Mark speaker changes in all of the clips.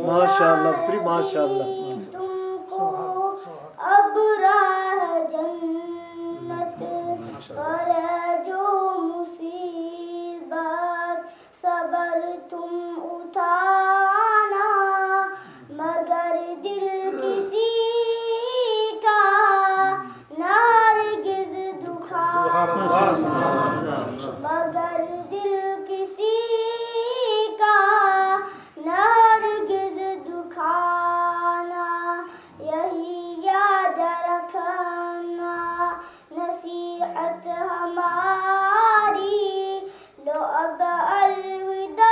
Speaker 1: ماشاءاللہ پتری ماشاءاللہ.
Speaker 2: اب راہ جنت پر جو مصیبت صبر تم اٹھانا مگر دل کسی کا نہ ہرگز دکھانا مگر دل کسی کا نہ ہرگز دکھانا یہی یاد رکھنا نصیحت ہماری لو اب الوداع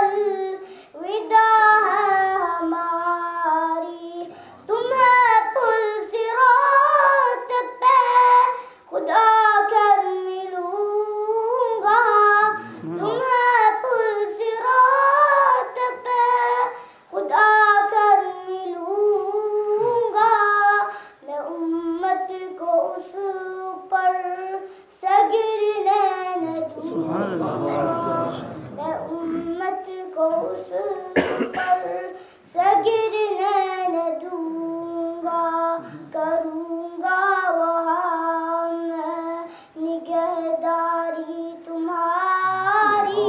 Speaker 2: الوداع ہے ہماری تم ہے پل صراط پہ خدا کر ملوں گا تم ہے پل صراط پہ خدا کر ملوں گا میں امت کو اس پر سگرنے نہ دوں گا میں امت کو اس پر سگرنے نہ دوں گا کروں گا وہاں میں نگہداری تمہاری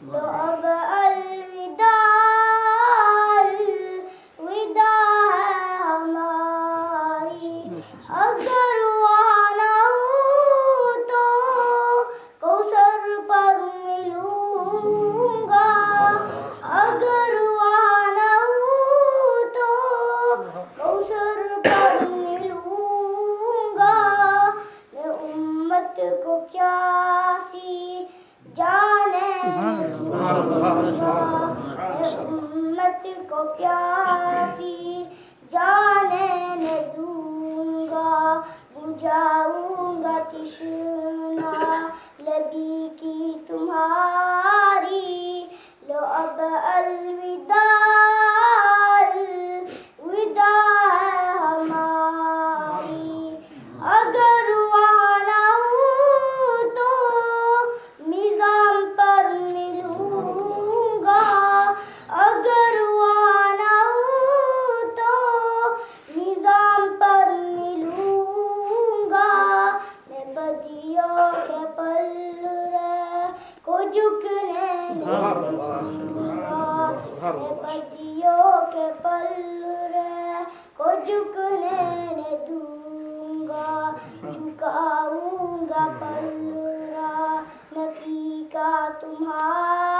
Speaker 2: لو اب الوداع الوداع ہے ہماری اگر وہاں نہ ہوں تو کوثر پر ملوں گا اگر وہاں نہ ہوں تو کوثر پر ملوں گا میں امت کو پیاسی جانے دوں گا میں امت کو پیاسی جانے نہ دوں گا بجھاؤں گا تشنا لبی کی تمہاری لو اب الوداع الوداع ہے ہماری اگر وہاں نہ ہوں تو میزان پر ملوں گا اگر وہاں نہ ہوں تو میزان پر ملوں گا میں بدیوں کے پلڑے کو جھکنے نہ دوں گا میں بدیوں کے پلڑے کو جھکنے نہ دوں گا جھکاؤں گا پلڑا نبی کا تمہارا